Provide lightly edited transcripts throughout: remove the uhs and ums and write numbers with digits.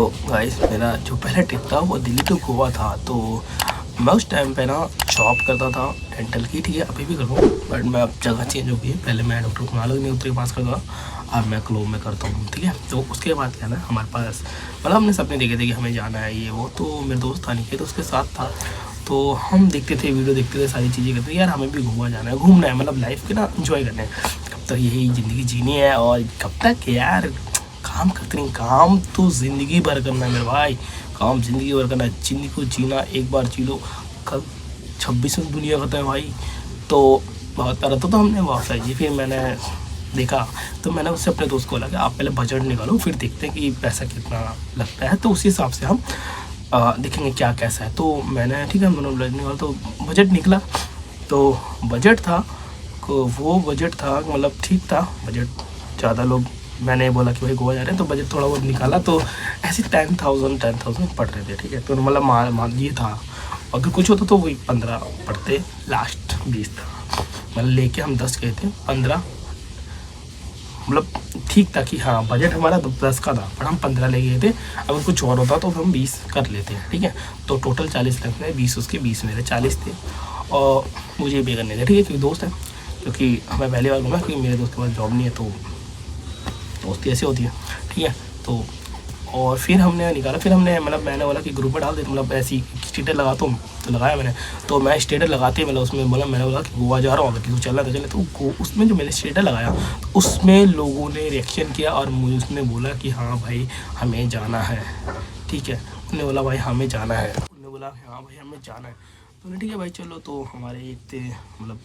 तो गाइस मेरा जो पहला ट्रिप था वो दिल्ली टू गोवा था। तो मैं उस टाइम पे ना जॉब करता था डेंटल की, ठीक है, अभी भी कर रहा हूँ, बट मैं अब जगह चेंज हो गई है। पहले मैं डॉक्टर कुणाल अग्निहोत्री के पास करता था, अब मैं क्लोव में करता हूँ, ठीक है। तो उसके बाद क्या ना हमारे पास मतलब हमने सपने देखे थे कि हमें जाना है ये वो। तो मेरे दोस्त था नहीं, तो उसके साथ था, तो हम देखते थे, वीडियो देखते थे, सारी चीज़ें करते थे, यार हमें भी गोवा जाना है, घूमना है, मतलब लाइफ के ना इन्जॉय करना है। कब तक यही ज़िंदगी जीनी है और कब तक यार काम करते नहीं, काम तो ज़िंदगी भर करना है मेरे भाई, काम ज़िंदगी भर करना है। ज़िंदगी को जीना एक बार जी लो, कल 26 में दुनिया खत्म है भाई। तो बहुत प्यारा तो हमने बहुत सारी जी, फिर मैंने देखा, तो मैंने उससे अपने दोस्त को बोला कि आप पहले बजट निकालो, फिर देखते हैं कि पैसा कितना लगता है, तो उसी हिसाब से हम देखेंगे क्या कैसा है। तो मैंने ठीक है, हम दोनों बजट निकाला, तो बजट निकला, तो बजट था वो बजट था मतलब ठीक था बजट। ज़्यादा लोग, मैंने बोला कि भाई गोवा जा रहे हैं, तो बजट थोड़ा बहुत निकाला, तो ऐसे 10,000 पड़ रहे थे, ठीक है। तो मतलब मान ये था, अगर कुछ होता तो वही 15 पड़ते, लास्ट 20 था, मतलब लेके हम 10 गए थे, 15 मतलब ठीक था कि हाँ बजट हमारा 10 का था, पर हम 15 ले गए थे। अगर कुछ और होता तो हम 20 कर लेते हैं, ठीक है। तो टोटल 40 लाख में 20 उसके 20 मेरे 40 थे, और मुझे पे करने थे, ठीक है, क्योंकि दोस्त है, क्योंकि हमें पहली बार घूमा, क्योंकि मेरे दोस्त के पास जॉब नहीं है, तो दोस्ती ऐसी होती है, ठीक है। तो और फिर हमने निकाला, फिर हमने मतलब मैंने बोला कि ग्रुप में डाल देते, मतलब ऐसी स्टेटस लगाता हूँ, तो लगाया मैंने। तो मैं स्टेटस लगाते मतलब उसमें बोला, मैंने बोला कि गोवा जा रहा हूँ, अगर किसी को चलना तो चले। तो उसमें जो मैंने स्टेटस लगाया, तो उसमें लोगों ने रिएक्शन किया और मुझे उसने बोला कि हाँ भाई हमें जाना है, ठीक है। उन्होंने बोला भाई हमें जाना है, उन्होंने बोला हाँ भाई हमें जाना है, तो ठीक है भाई चलो। तो हमारे एक मतलब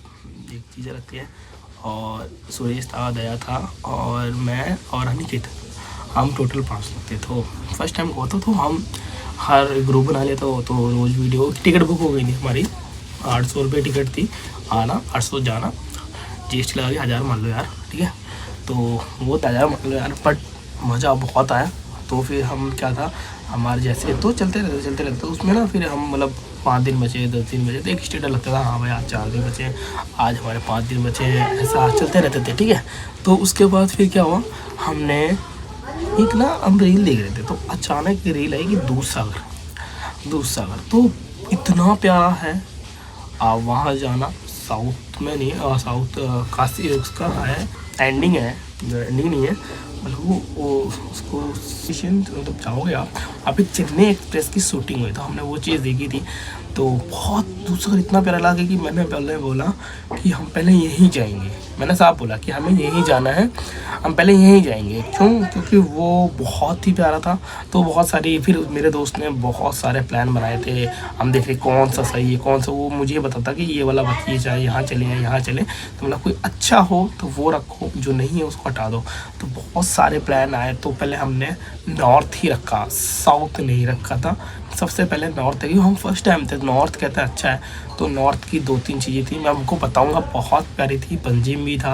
एक चीज़ें रखती है, और सुरेश था, दया था, और मैं और अनिकेत, हम टोटल 5 लोग थे। तो फर्स्ट टाइम हुआ था, तो हम हर ग्रुप बना लेते हो, तो रोज़ वीडियो, टिकट बुक हो गई थी हमारी, 800 रुपये टिकट थी, आना 800 जाना, GST लगा के 1000 मान लो यार, ठीक है। तो वो 1000 मान लो यार, बट मज़ा बहुत आया। तो फिर हम क्या था, हमारे जैसे तो चलते रहते तो उसमें ना फिर हम मतलब 5 दिन बचे, 10 दिन बचे, तो एक स्टेटस लगता था हाँ भाई आज 4 दिन बचे, आज हमारे 5 दिन बचे, ऐसा चलते रहते थे, ठीक है। तो उसके बाद फिर क्या हुआ, हमने एक ना हम रील देख रहे थे, तो अचानक ये रील आई कि दूध सागर तो इतना प्यारा है, आप वहाँ जाना। साउथ में नहीं, साउथ काशी उसका है, एंडिंग नहीं है, मतलब वो उसको मतलब चाहोगे आप एक चेन्नई एक्सप्रेस की शूटिंग हुई, तो हमने वो चीज़ देखी थी। तो बहुत दूसरा इतना प्यारा लगा कि मैंने पहले बोला कि हम पहले यहीं जाएंगे, मैंने साफ बोला कि हमें यहीं जाना है, हम पहले यहीं जाएंगे। क्यों? क्योंकि वो बहुत ही प्यारा था। तो बहुत सारी, फिर मेरे दोस्त ने बहुत सारे प्लान बनाए थे, हम देखे कौन सा सही है कौन सा, वो मुझे बताता कि ये वाला बच्ची चाहे यहाँ चले या यहाँ चले, तो मतलब कोई अच्छा हो तो वो रखो, जो नहीं है उसको हटा दो। तो बहुत सारे प्लान आए, तो पहले हमने नॉर्थ ही रखा, साउथ नहीं रखा था। सबसे पहले नॉर्थ है, हम फर्स्ट टाइम थे, नॉर्थ कहते हैं अच्छा है। तो नॉर्थ की 2-3 चीज़ें थी, मैं आपको बताऊंगा, बहुत प्यारी थी, पंजिम भी था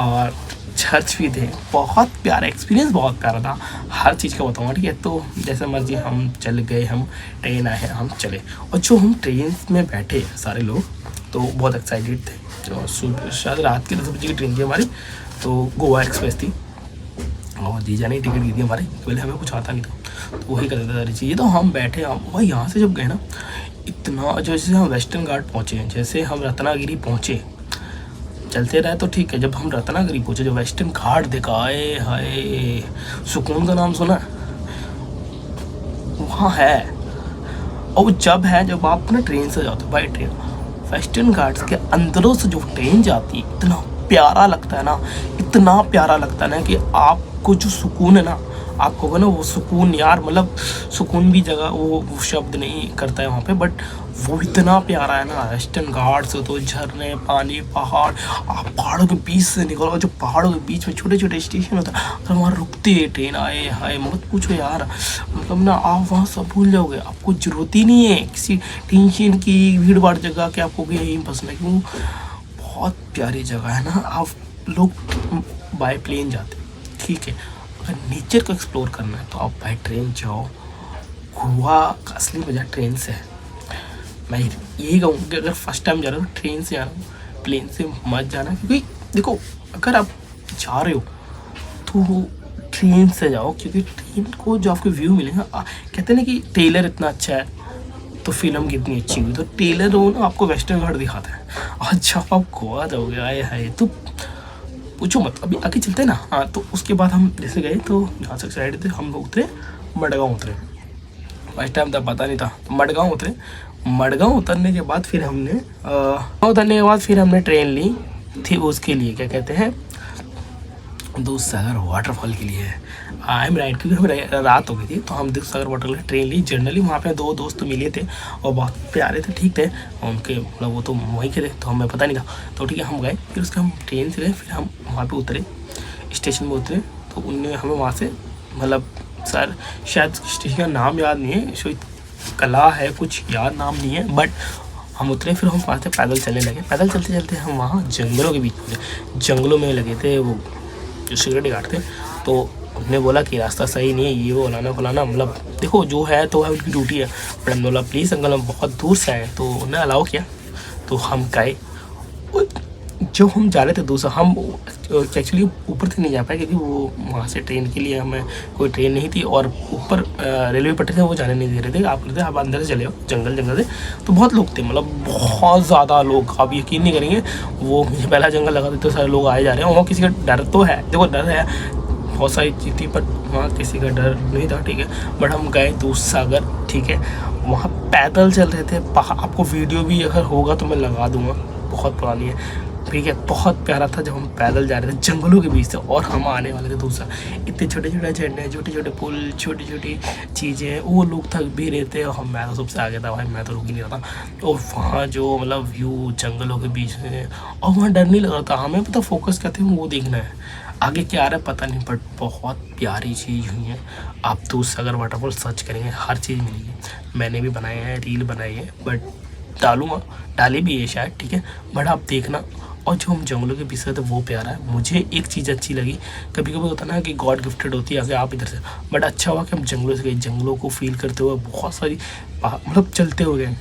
और चर्च भी थे, बहुत प्यारा एक्सपीरियंस, बहुत प्यारा था, हर चीज़ का बताऊंगा, ठीक है। तो जैसे मर्जी हम चल गए, हम ट्रेन आए, हम चले, और जो हम ट्रेन में बैठे सारे लोग, तो बहुत एक्साइटेड थे। जो सुबह शायद रात के 10 बजे की ट्रेन थी हमारी, तो गोवा एक्सप्रेस थी, और जीजा ने टिकट की थी हमारे, पहले हमें कुछ आता नहीं था, तो वही करते थे सारी चीज़ें। तो हम बैठे, हम भाई यहाँ से जब गए ना, इतना जैसे हम वेस्टर्न घाट पहुँचे, जैसे हम रत्नागिरी पहुँचे, चलते रहे तो ठीक है, जब हम रत्नागिरी पहुँचे, जो वेस्टर्न घाट देखा, आए हाय, सुकून का नाम सुना वहाँ है। और जब है, जब आप ना ट्रेन से जाते हो, बाई ट्रेन, वेस्टर्न घाट्स के अंदरों से जो ट्रेन जाती है, इतना प्यारा लगता है ना, इतना प्यारा लगता है ना, कि आपको जो सुकून है ना, आपको ना वो सुकून यार, मतलब सुकून भी जगह वो शब्द नहीं करता है वहाँ पे, बट वो इतना प्यारा है ना। वेस्टर्न घाट्स तो झरने, पानी, पहाड़, आप पहाड़ों के बीच से निकलो, जो पहाड़ों के बीच में छोटे छोटे स्टेशन होता है, तो वहाँ रुकती है ट्रेन, आए हाय मत पूछो यार, मतलब ना आप वहाँ सब भूल जाओगे, आपको ज़रूरत ही नहीं है किसी टेंशन की, भीड़ भाड़ जगह के, आपको यहीं बसना, क्यों, बहुत प्यारी जगह है ना। आप लोग बाय प्लेन जाते, ठीक है, अगर नेचर को एक्सप्लोर करना है तो आप बाय ट्रेन जाओ। गोवा का असली मज़ा ट्रेन से है। मैं यही कहूँगा कि अगर फर्स्ट टाइम जा रहे हो ट्रेन से आना, प्लेन से मत जाना, क्योंकि देखो अगर आप जा रहे हो तो ट्रेन से जाओ, क्योंकि ट्रेन को जो आपको व्यू मिलेगा, कहते हैं ना कि ट्रेलर इतना अच्छा है तो फिल्म कितनी अच्छी हुई। तो ट्रेलर वो ना आपको वेस्टर्न घाट दिखाता है, और जब आप गोवा जाओगे आए हाय तो पूछो मत। अभी आगे चलते हैं ना। हाँ, तो उसके बाद हम जैसे गए तो जहाँ से साइड थे हम लोग उतरे, मडगांव उतरे। फर्स्ट टाइम तब पता नहीं था, तो मडगांव उतरे। मडगांव उतरने के बाद फिर हमने ट्रेन ली थी उसके लिए, क्या कहते हैं, दूधसागर वाटरफॉल के लिए। आई एम राइट, क्योंकि हमें रात हो गई थी तो हम दूधसागर वाटरफॉल ट्रेन ली। जनरली वहाँ पे 2 दोस्त मिले थे और बहुत प्यारे थे, ठीक थे उनके, मतलब वो तो वहीं के थे तो हमें पता नहीं था। तो ठीक है, हम गए, फिर उसके हम ट्रेन से गए, फिर हम वहाँ पे उतरे, स्टेशन में उतरे। तो उनने हमें वहाँ से, मतलब सर शायद स्टेशन का नाम याद नहीं है, शायद कला है कुछ, याद नाम नहीं है, बट हम उतरे। फिर हम वहाँ से पैदल चलने लगे। पैदल चलते चलते हम वहाँ जंगलों के बीच में, जंगलों में लगे थे वो जो सिक्योरिटी गार्ड थे। तो उन्होंने बोला कि रास्ता सही नहीं है, ये वो फलाना, मतलब देखो जो है तो है, उनकी ड्यूटी है। बट हमने बोला प्लीज़ अंकल हम बहुत दूर से आए, तो उन्हें अलाउ किया। तो हम गए, जो हम जा रहे थे दूसरा, हम एक्चुअली ऊपर से नहीं जा पाए, क्योंकि वो वहाँ से ट्रेन के लिए हमें कोई ट्रेन नहीं थी, और ऊपर रेलवे पटरी से वो जाने नहीं दे रहे थे। आप अंदर से चले हो, जंगल से। तो बहुत लोग थे, मतलब बहुत ज़्यादा लोग, आप यकीन नहीं करेंगे। वो मुझे पहला जंगल लगा था तो सारे लोग आए जा रहे हैं। वहाँ किसी का डर तो है, देखो डर है, बहुत सारी चीज़ थी, बट वहाँ किसी का डर नहीं था, ठीक है। बट हम गए दूधसागर, ठीक है, वहाँ पैदल चल रहे थे। आपको वीडियो भी अगर होगा तो मैं लगा दूँगा, बहुत पुरानी है, ठीक है। बहुत प्यारा था जब हम पैदल जा रहे थे जंगलों के बीच से, और हम आने वाले थे दूसरा। इतने छोटे छोटे झरने, छोटे छोटे पुल, छोटी छोटी चीज़ें, वो लोग थक भी रहे थे और मैं तो सबसे आगे था भाई, मैं तो रुक ही नहीं रहा था। और वहाँ जो मतलब व्यू जंगलों के बीच में, और वहाँ डर नहीं लग रहा था, हमें पता फोकस करते हैं वो देखना है, आगे क्या आ रहा है पता नहीं। बट बहुत प्यारी चीज़ हुई है। आप दूधसागर वाटरफॉल सर्च करेंगे, हर चीज़ मिलेगी। मैंने भी बनाए हैं, रील बनाई है, बट डालूँगा, डाली भी है शायद, ठीक है। बट आप देखना। और जो हम जंगलों के पीछे थे वो प्यारा है। मुझे एक चीज़ अच्छी लगी, कभी कभी होता ना कि गॉड गिफ्टेड होती है, अगर आप इधर से, बट अच्छा हुआ कि हम जंगलों से गए, जंगलों को फील करते हुए, बहुत सारी मतलब चलते हुए गए।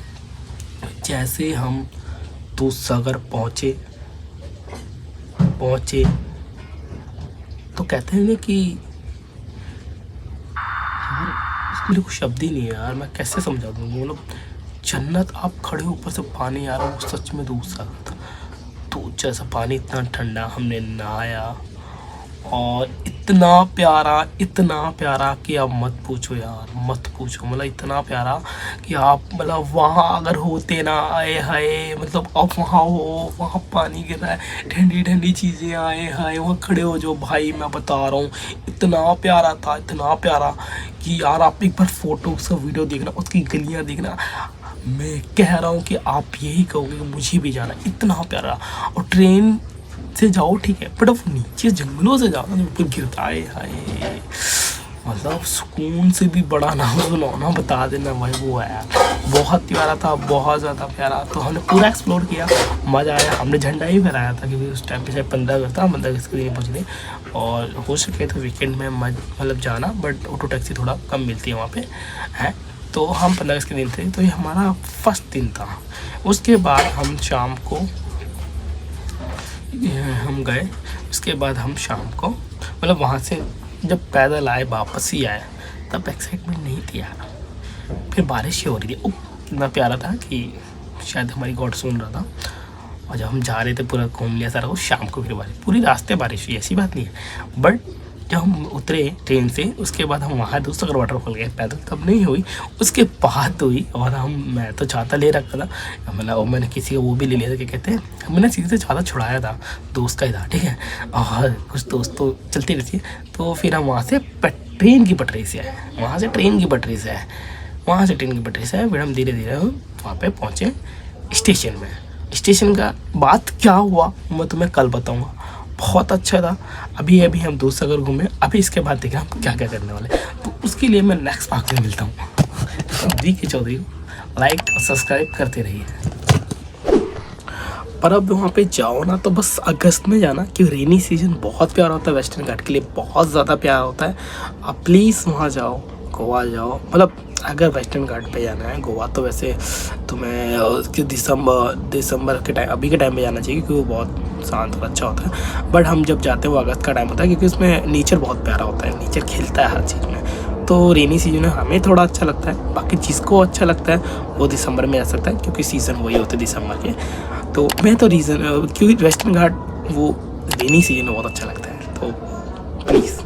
जैसे हम दूधसागर पहुँचे तो कहते हैं ना कि यार इसके लिए कुछ शब्द ही नहीं है यार, मैं कैसे समझा दूँ। मतलब जन्नत, आप खड़े ऊपर से पानी आ रहा है, वो सच में दूधसागर था। तो जैसा पानी इतना ठंडा, हमने नहाया, और इतना प्यारा कि आप मत पूछो यार, मत पूछो। मतलब इतना प्यारा कि आप, मतलब वहाँ अगर होते ना, आए हाय, मतलब आप वहाँ हो, वहाँ पानी गिर रहा है, ठंडी ठंडी चीज़ें, आए हाय, वहाँ खड़े हो जो भाई, मैं बता रहा हूँ इतना प्यारा था, इतना प्यारा कि यार आप एक बार फोटो, उसका वीडियो देखना, उसकी गलियाँ देखना। मैं कह रहा हूँ कि आप यही कहोगे कि मुझे भी जाना, इतना प्यारा। और ट्रेन से जाओ ठीक है, बट अब नीचे जंगलों से जाओ ना, ऊपर गिरता है हाय, मतलब सुकून से भी बड़ा नाम सुनाओ ना, बता देना भाई वो है। बहुत प्यारा था, बहुत ज़्यादा प्यारा। तो हमने पूरा एक्सप्लोर किया, मज़ा आया। हमने झंडा ही फहराया था, क्योंकि उस टाइम पे शायद 15 अगस्त था, 15 अगस्त के दिन पहुँचने, और हो सके तो वीकेंड में मतलब जाना, बट ऑटो टैक्सी थोड़ा कम मिलती है वहाँ पे है। तो हम 15 अगस्त के दिन थे, तो ये हमारा फर्स्ट दिन था। उसके बाद हम शाम को हम गए, उसके बाद हम शाम को, मतलब वहाँ से जब पैदल आए, वापस ही आए, तब एक्साइटमेंट नहीं थी यार। फिर बारिश ही हो रही थी, इतना प्यारा था कि शायद हमारी गॉड सुन रहा था। और जब हम जा रहे थे पूरा घूम लिया सारा, वो शाम को फिर बारिश, पूरी रास्ते बारिश हुई, ऐसी बात नहीं है। बट जब हम उतरे ट्रेन से, उसके बाद हम वहाँ दूधसागर वाटरफॉल गए, पैदल तब नहीं हुई, उसके बाद हुई। और मैं तो छाता ले रखा था, मतलब मैंने किसी का वो भी ले लिया था, क्या कहते हैं, मैंने किसी से छाता छुड़ाया था, दोस्त का ही था, ठीक है। और कुछ दोस्त तो चलती रहती है। तो फिर हम वहाँ से ट्रेन की पटरी से आए, फिर हम धीरे धीरे वहाँ पर पहुँचे स्टेशन में। स्टेशन का बात क्या हुआ मैं तुम्हें कल बताऊँगा, बहुत अच्छा था। अभी हम दूधसागर घूमे, अभी इसके बाद देखना हम क्या क्या करने वाले, तो उसके लिए मैं नेक्स्ट पार्ट में मिलता हूँ। दी के चौधरी को लाइक और सब्सक्राइब करते रहिए। पर अब वहाँ पे जाओ ना तो बस अगस्त में जाना, क्योंकि रेनी सीजन बहुत प्यारा होता है, वेस्टर्न घाट के लिए बहुत ज़्यादा प्यारा होता है। आप प्लीज़ वहाँ जाओ, गोवा जाओ, मतलब अगर वेस्टर्न घाट पे जाना है। गोवा तो वैसे तुम्हें दिसंबर के टाइम, अभी के टाइम में जाना चाहिए, क्योंकि वो बहुत शांत और अच्छा होता है। बट हम जब जाते हैं वो अगस्त का टाइम होता है, क्योंकि उसमें नेचर बहुत प्यारा होता है, नेचर खिलता है हर चीज़ में। तो रेनी सीजन में हमें थोड़ा अच्छा लगता है, बाकी जिसको अच्छा लगता है वो दिसंबर में आ सकता है, क्योंकि सीज़न वही होते हैं दिसंबर के। तो मैं तो क्योंकि वेस्टर्न घाट वो रेनी सीजन में बहुत अच्छा लगता है, तो प्लीज़